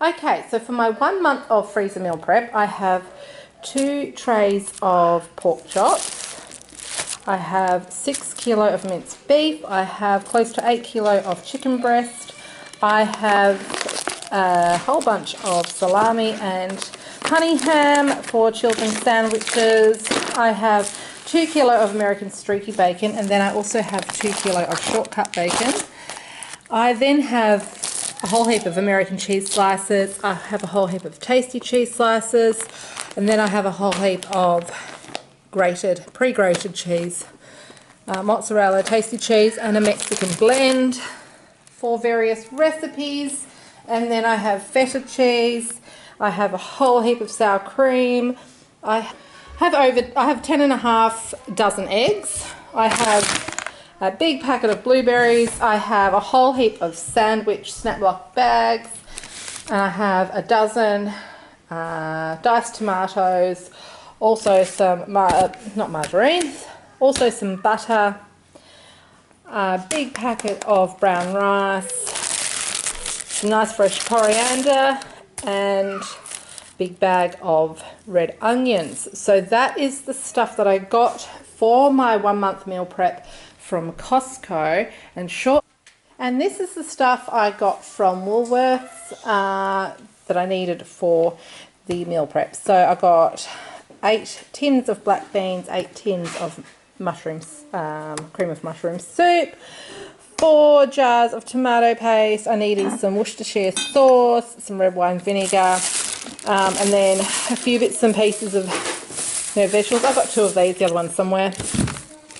Okay, so for my 1 month of freezer meal prep, I have 2 trays of pork chops. I have 6 kilo of minced beef. I have close to 8 kilo of chicken breast. I have a whole bunch of salami and honey ham for children's sandwiches. I have 2 kilo of American streaky bacon, and then I also have 2 kilo of shortcut bacon. I then have a whole heap of American cheese slices. I have a whole heap of tasty cheese slices, and then I have a whole heap of pre-grated cheese, mozzarella, tasty cheese, and a Mexican blend for various recipes. And then I have feta cheese. I have a whole heap of sour cream. I have 10.5 dozen eggs. I have a big packet of blueberries. I have a whole heap of sandwich snap block bags. And I have a dozen diced tomatoes. Also some, not margarines, also some butter. A big packet of brown rice. Some nice fresh coriander. And big bag of red onions. So that is the stuff that I got for my 1 month meal prep from Costco and this is the stuff I got from Woolworths that I needed for the meal prep. So I got 8 tins of black beans, 8 tins of mushrooms, cream of mushroom soup, 4 jars of tomato paste. I needed some Worcestershire sauce, some red wine vinegar, and then a few bits and pieces of vegetables. I've got 2 of these, the other one somewhere.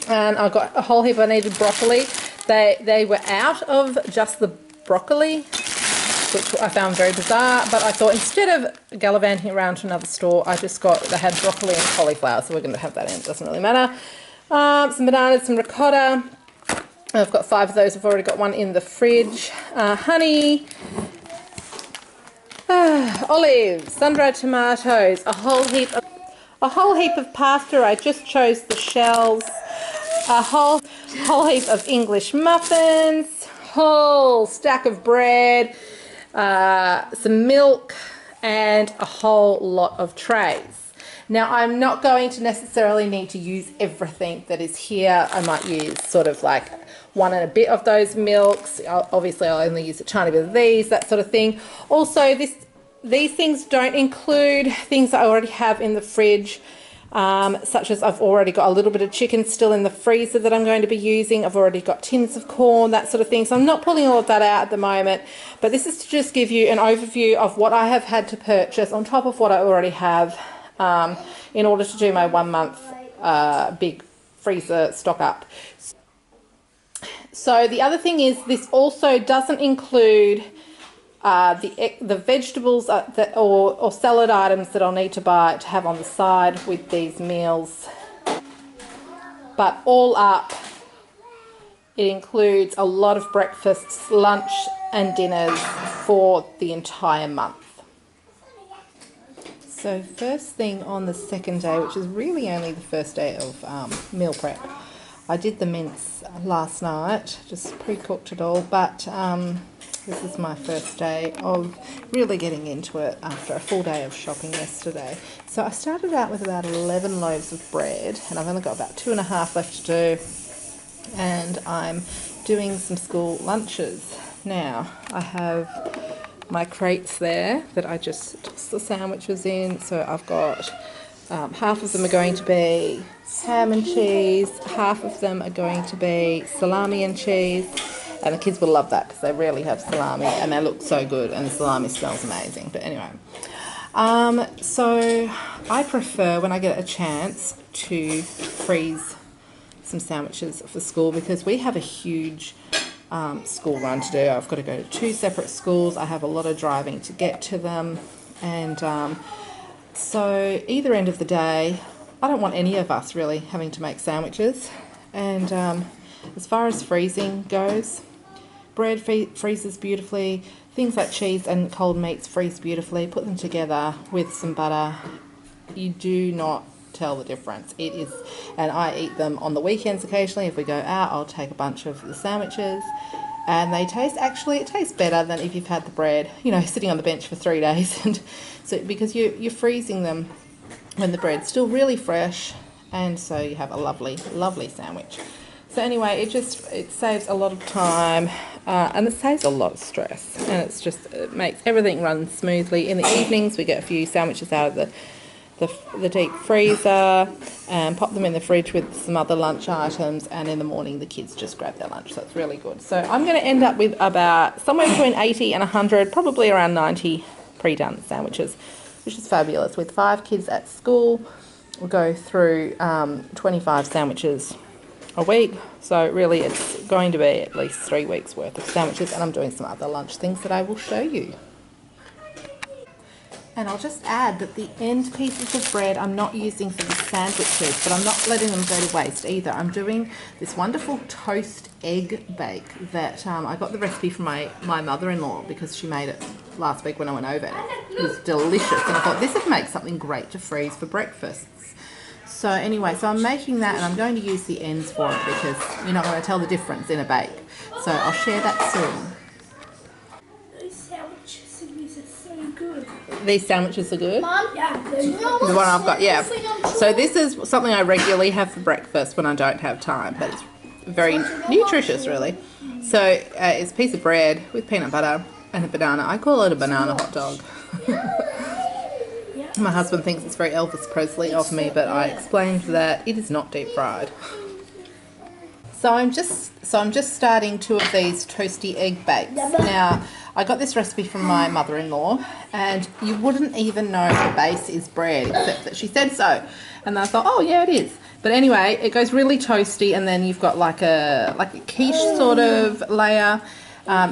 And I got a whole heap. I needed broccoli. They were out of just the broccoli, which I found very bizarre. But I thought instead of gallivanting around to another store, they had broccoli and cauliflower, so we're going to have that in. It doesn't really matter. Some bananas, some ricotta. I've got 5 of those. I've already got one in the fridge. Honey, olives, sun-dried tomatoes, a whole heap of pasta. I just chose the shells. A whole heap of English muffins, whole stack of bread, some milk, and a whole lot of trays. Now, I'm not going to necessarily need to use everything that is here. I might use sort of like 1 and a bit of those milks. Obviously, I'll only use a tiny bit of these, that sort of thing. Also, these things don't include things that I already have in the fridge. Such as I've already got a little bit of chicken still in the freezer that I'm going to be using. I've already got tins of corn, that sort of thing. So I'm not pulling all of that out at the moment. But this is to just give you an overview of what I have had to purchase on top of what I already have in order to do my 1 month big freezer stock up. So the other thing is this also doesn't include the vegetables or salad items that I'll need to buy to have on the side with these meals. But all up, it includes a lot of breakfasts, lunch and dinners for the entire month. So first thing on the second day, which is really only the first day of meal prep, I did the mince last night, just pre-cooked it all, but this is my first day of really getting into it after a full day of shopping yesterday. So I started out with about 11 loaves of bread, and I've only got about 2.5 left to do, and I'm doing some school lunches. Now, I have my crates there that I just tossed the sandwiches in, so I've got half of them are going to be ham and cheese, half of them are going to be salami and cheese. And the kids will love that because they rarely have salami and they look so good and the salami smells amazing. But anyway, so I prefer when I get a chance to freeze some sandwiches for school because we have a huge school run to do. I've got to go to 2 separate schools. I have a lot of driving to get to them. And so either end of the day, I don't want any of us really having to make sandwiches. And as far as freezing goes, bread freezes beautifully. Things like cheese and cold meats freeze beautifully. Put them together with some butter. You do not tell the difference. It is, and I eat them on the weekends occasionally. If we go out, I'll take a bunch of the sandwiches and they taste, actually it tastes better than if you've had the bread, you know, sitting on the bench for 3 days. And so because you're freezing them when the bread's still really fresh, and so you have a lovely sandwich. So anyway, it saves a lot of time, and it saves a lot of stress, and it makes everything run smoothly. In the evenings we get a few sandwiches out of the deep freezer and pop them in the fridge with some other lunch items, and in the morning the kids just grab their lunch, so it's really good. So I'm going to end up with about somewhere between 80 and 100, probably around 90 pre-done sandwiches, which is fabulous. With 5 kids at school, we'll go through 25 sandwiches a week, so really it's going to be at least 3 weeks worth of sandwiches, and I'm doing some other lunch things that I will show you. And I'll just add that the end pieces of bread I'm not using for the sandwiches, but I'm not letting them go to waste either. I'm doing this wonderful toast egg bake that I got the recipe from my mother-in-law, because she made it last week when I went over, and it was delicious, and I thought this would make something great to freeze for breakfasts. So anyway, so I'm making that, and I'm going to use the ends for it because you're not going to tell the difference in a bake. So I'll share that soon. Those sandwiches and these are so good. These sandwiches are good? Mom? Yeah. The one I've got, yeah. So this is something I regularly have for breakfast when I don't have time, but it's very nutritious really. So it's a piece of bread with peanut butter and a banana. I call it a banana hot dog. My husband thinks it's very Elvis Presley of me, but I explained that it is not deep fried. So I'm just starting 2 of these toasty egg bakes. Now, I got this recipe from my mother-in-law, and you wouldn't even know the base is bread, except that she said so. And I thought, oh yeah, it is. But anyway, it goes really toasty, and then you've got like a quiche sort of layer.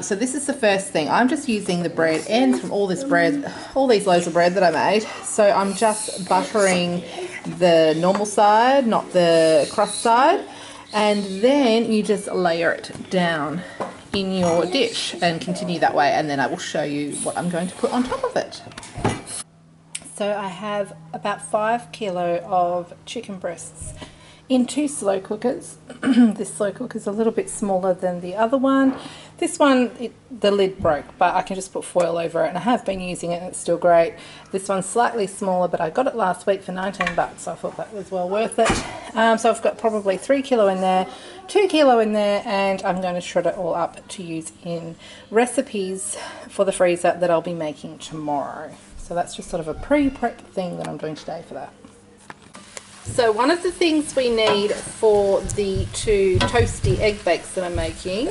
So this is the first thing. I'm just using the bread ends from all these loaves of bread that I made. So I'm just buttering the normal side, not the crust side. And then you just layer it down in your dish and continue that way. And then I will show you what I'm going to put on top of it. So I have about 5 kilo of chicken breasts in 2 slow cookers. This slow cooker is a little bit smaller than the other one. This one, the lid broke, but I can just put foil over it, and I have been using it and it's still great. This one's slightly smaller, but I got it last week for 19 bucks, so I thought that was well worth it. So I've got probably 3 kilo in there, 2 kilo in there, and I'm going to shred it all up to use in recipes for the freezer that I'll be making tomorrow. So that's just sort of a pre-prep thing that I'm doing today for that. So one of the things we need for the 2 toasty egg bakes that I'm making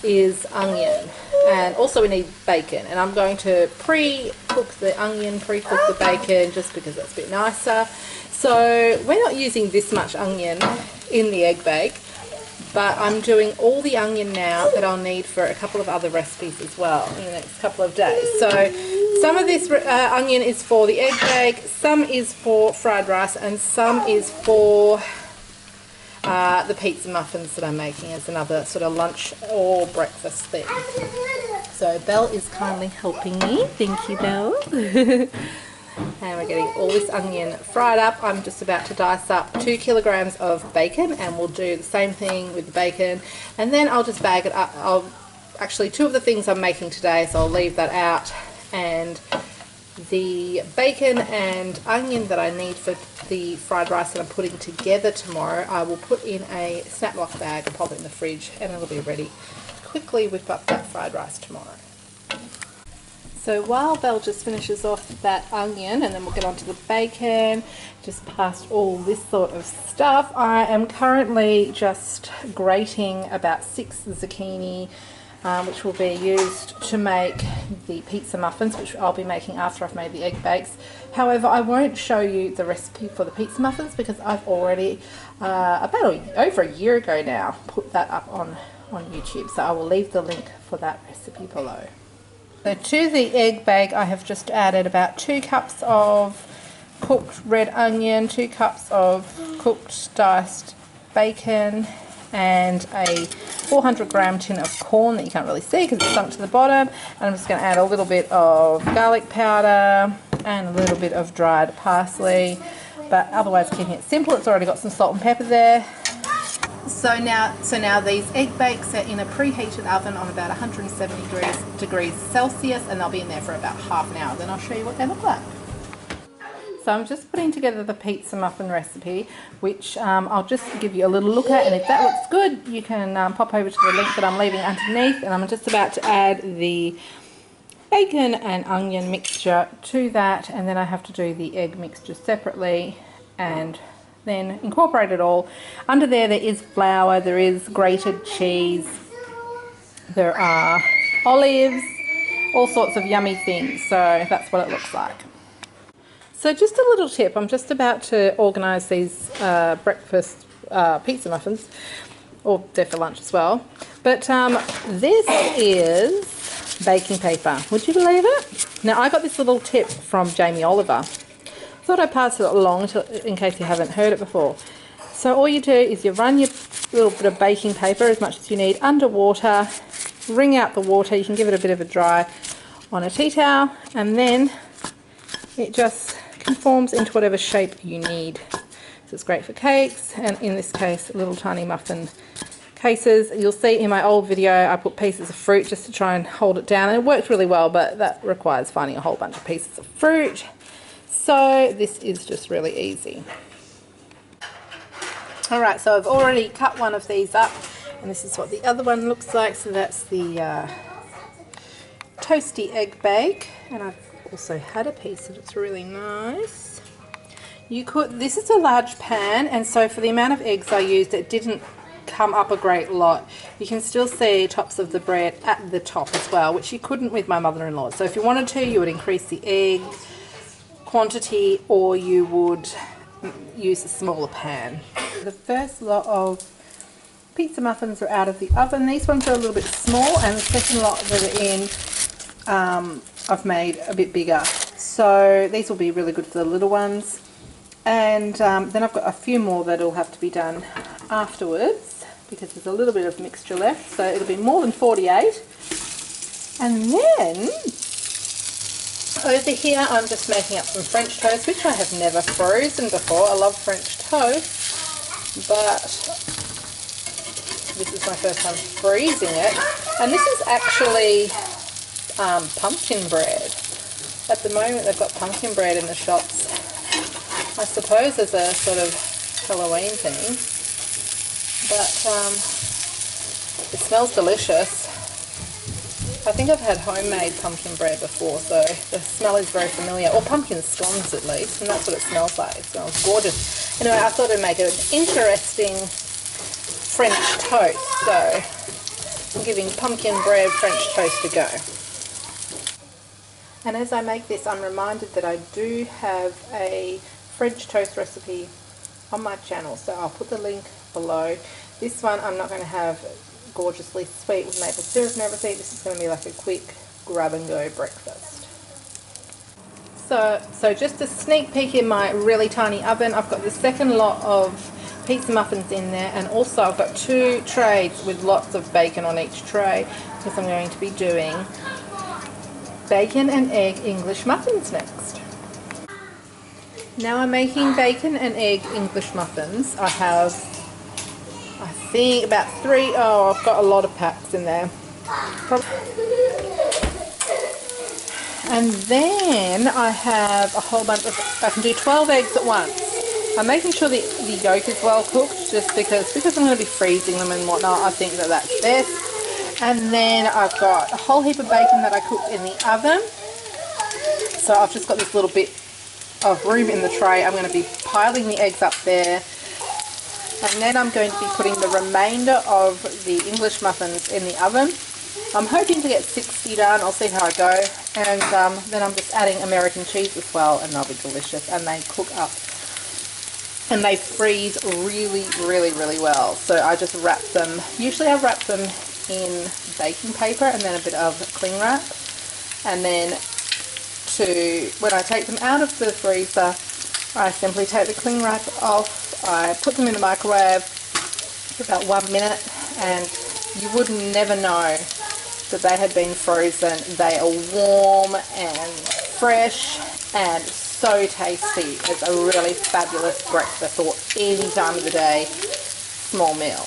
is onion, and also we need bacon, and I'm going to pre-cook the onion, pre-cook the bacon, just because that's a bit nicer. So we're not using this much onion in the egg bake, but I'm doing all the onion now that I'll need for a couple of other recipes as well in the next couple of days. So some of this onion is for the egg bake, some is for fried rice, and some is for the pizza muffins that I'm making as another sort of lunch or breakfast thing. So Belle is kindly helping me. Thank you, Belle. And we're getting all this onion fried up. I'm just about to dice up 2 kilograms of bacon, and we'll do the same thing with the bacon. And then I'll just bag it up. Actually, 2 of the things I'm making today, so I'll leave that out. And the bacon and onion that I need for the fried rice that I'm putting together tomorrow, I will put in a snap lock bag and pop it in the fridge, and it'll be ready to quickly whip up that fried rice tomorrow. So while Belle just finishes off that onion, and then we'll get onto the bacon, just past all this sort of stuff, I am currently just grating about 6 zucchini, which will be used to make the pizza muffins, which I'll be making after I've made the egg bakes. However, I won't show you the recipe for the pizza muffins because I've already, over a year ago now, put that up on YouTube. So I will leave the link for that recipe below. So to the egg bake, I have just added about 2 cups of cooked red onion, 2 cups of cooked diced bacon, and a 400-gram tin of corn that you can't really see because it's sunk to the bottom. And I'm just going to add a little bit of garlic powder and a little bit of dried parsley, but otherwise keeping it simple. It's already got some salt and pepper there. So now these egg bakes are in a preheated oven on about 170 degrees Celsius, and they'll be in there for about half an hour. Then I'll show you what they look like. So I'm just putting together the pizza muffin recipe, which I'll just give you a little look at, and if that looks good, you can pop over to the link that I'm leaving underneath, and I'm just about to add the bacon and onion mixture to that, and then I have to do the egg mixture separately and then incorporate it all. Under there is flour, there is grated cheese, there are olives, all sorts of yummy things. So that's what it looks like. So just a little tip, I'm just about to organise these breakfast pizza muffins, or they're for lunch as well. But this is baking paper. Would you believe it? Now I got this little tip from Jamie Oliver. Thought I'd pass it along in case you haven't heard it before. So all you do is you run your little bit of baking paper, as much as you need, under water, wring out the water, you can give it a bit of a dry on a tea towel, and then it just conforms into whatever shape you need. So it's great for cakes, and in this case little tiny muffin cases. You'll see in my old video I put pieces of fruit just to try and hold it down, and it worked really well, but that requires finding a whole bunch of pieces of fruit. So this is just really easy. Alright, so I've already cut one of these up, and this is what the other one looks like. So that's the Toasty Egg Bake, and I've also had a piece of it. It's really nice. This is a large pan, and so for the amount of eggs I used, it didn't come up a great lot. You can still see tops of the bread at the top as well, which you couldn't with my mother-in-law. So if you wanted to, you would increase the egg quantity, or you would use a smaller pan. The first lot of pizza muffins are out of the oven. These ones are a little bit small, and the second lot that are in I've made a bit bigger. So these will be really good for the little ones. And then I've got a few more that will have to be done afterwards, because there's a little bit of mixture left. So it'll be more than 48. And then over here I'm just making up some French toast, which I have never frozen before. I love French toast, but this is my first time freezing it. And this is actually pumpkin bread. At the moment they've got pumpkin bread in the shops, I suppose as a sort of Halloween thing, but it smells delicious. I think I've had homemade pumpkin bread before, so the smell is very familiar, or pumpkin scones at least, and that's what it smells like. It smells gorgeous. Anyway, I thought I'd make it an interesting French toast, so I'm giving pumpkin bread French toast a go. And as I make this, I'm reminded that I do have a French toast recipe on my channel, so I'll put the link below. This one I'm not going to have gorgeously sweet with maple syrup and everything. This is going to be like a quick grab and go breakfast. So just a sneak peek in my really tiny oven. I've got the second lot of pizza muffins in there, and also I've got 2 trays with lots of bacon on each tray, because I'm going to be doing bacon and egg English muffins next. Now I'm making bacon and egg English muffins. I have, I think, about 3, I've got a lot of packs in there. And then I have a whole bunch of, I can do 12 eggs at once. I'm making sure the yolk is well cooked, just because I'm going to be freezing them and whatnot. I think that that's best. And then I've got a whole heap of bacon that I cooked in the oven. So I've just got this little bit of room in the tray. I'm going to be piling the eggs up there. And then I'm going to be putting the remainder of the English muffins in the oven. I'm hoping to get 60 done. I'll see how I go. And then I'm just adding American cheese as well, and they'll be delicious. And they cook up. And they freeze really, really, really well. So I just wrap them. Usually I wrap them in baking paper and then a bit of cling wrap, and then when I take them out of the freezer, I simply take the cling wrap off, I put them in the microwave for about 1 minute, and you would never know that they had been frozen. They are warm and fresh and so tasty. It's a really fabulous breakfast, or any time of the day. small meal.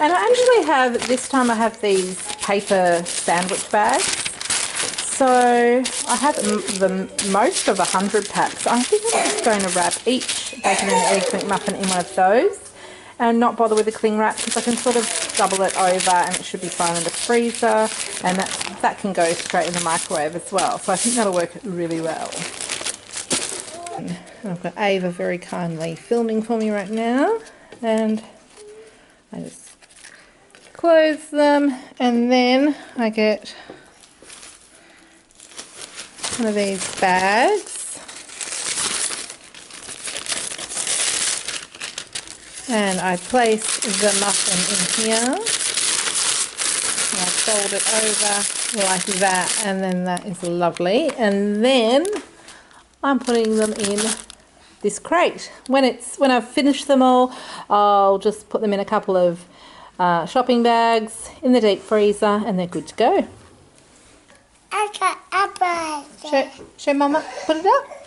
And I actually have, this time I have these paper sandwich bags. So I have the most of 100 packs. I think I'm just going to wrap each bacon and egg McMuffin in one of those and not bother with the cling wrap, because I can sort of double it over and it should be fine in the freezer, and that can go straight in the microwave as well. So I think that'll work really well. And I've got Ava very kindly filming for me right now, and I just close them, and then I get one of these bags, and I place the muffin in here, and I fold it over like that, and then that is lovely. And then I'm putting them in this crate. When I've finished them all, I'll just put them in a couple of shopping bags in the deep freezer, and they're good to go. Show Mama, put it up.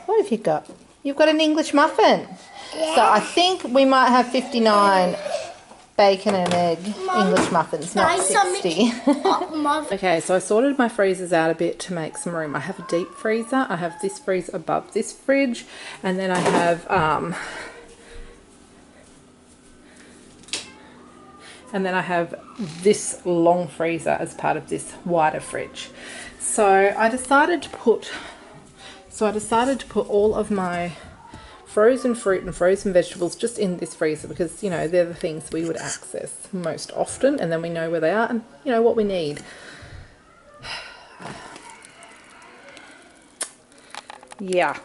What have you got? You've got an English muffin. Yeah. So I think we might have 59 bacon and egg English muffins, not 60. Okay, so I sorted my freezers out a bit to make some room. I have a deep freezer. I have this freezer above this fridge, and then I have this long freezer as part of this wider fridge. So I decided to put all of my frozen fruit and frozen vegetables just in this freezer, because, you know, they're the things we would access most often, and then we know where they are and, you know, what we need. Yeah,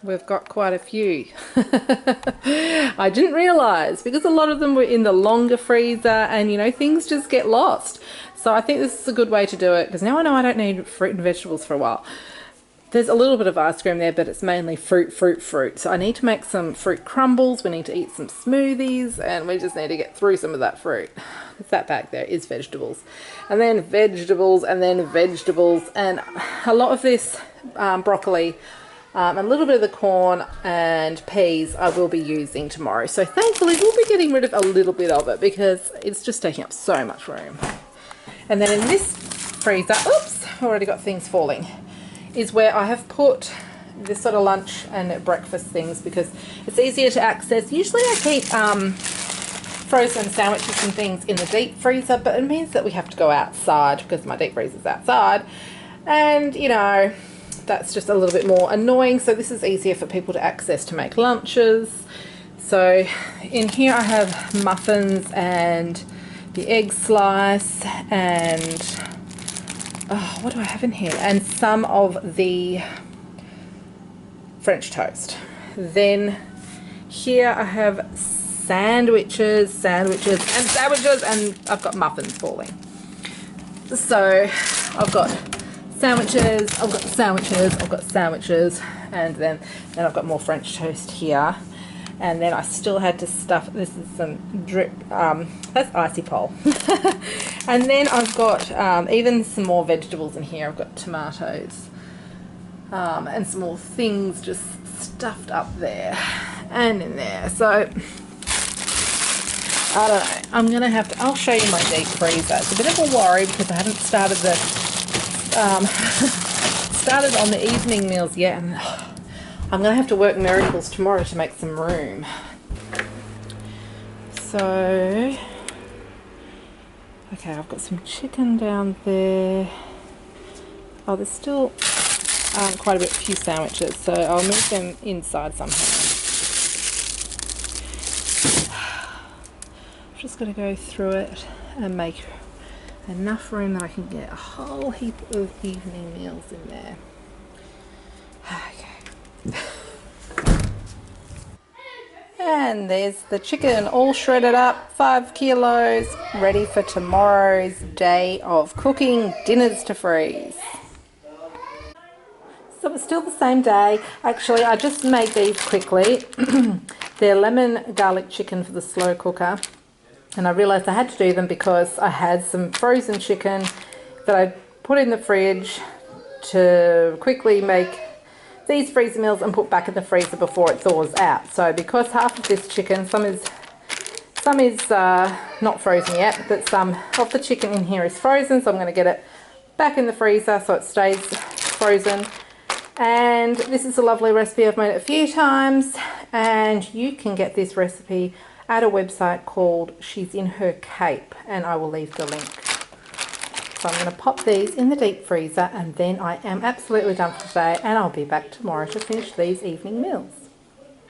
we've got quite a few. I didn't realise, because a lot of them were in the longer freezer, and, you know, things just get lost. So I think this is a good way to do it, because now I know I don't need fruit and vegetables for a while. There's a little bit of ice cream there, but it's mainly fruit. So I need to make some fruit crumbles, we need to eat some smoothies, and we just need to get through some of that fruit. That back there is vegetables. And then vegetables, and then vegetables, and a lot of this broccoli, a little bit of the corn and peas I will be using tomorrow. So thankfully we'll be getting rid of a little bit of it, because it's just taking up so much room. And then in this freezer, oops, already got things falling, is where I have put this sort of lunch and breakfast things, because it's easier to access. Usually I keep frozen sandwiches and things in the deep freezer, but it means that we have to go outside, because my deep freezer's outside, and, you know, that's just a little bit more annoying. So this is easier for people to access to make lunches. So in here I have muffins and the egg slice, and what do I have in here? And some of the French toast. Then here I have sandwiches, and I've got muffins falling. So I've got sandwiches, and then I've got more French toast here. And then I still had to stuff, this is some drip, that's icy pole. And then I've got even some more vegetables in here. I've got tomatoes and some more things just stuffed up there and in there. So I don't know, I'm gonna have to, I'll show you my deep freezer. It's a bit of a worry, because I haven't started the started on the evening meals yet, and I'm going to have to work miracles tomorrow to make some room. So, okay, I've got some chicken down there. Oh, there's still quite a few sandwiches, so I'll move them inside somehow. I'm just going to go through it and make enough room that I can get a whole heap of evening meals in there. Okay. And there's the chicken all shredded up, 5 kilos, ready for tomorrow's day of cooking dinners to freeze. So it's still the same day. Actually, I just made these quickly. They're lemon garlic chicken for the slow cooker. And I realised I had to do them because I had some frozen chicken that I put in the fridge to quickly make these freezer meals and put back in the freezer before it thaws out. So because half of this chicken, some is not frozen yet, but some of the chicken in here is frozen, so I'm going to get it back in the freezer so it stays frozen. And this is a lovely recipe. I've made it a few times, and you can get this recipe at a website called She's in Her Cape, and I will leave the link. So I'm going to pop these in the deep freezer, and then I am absolutely done for today, and I'll be back tomorrow to finish these evening meals.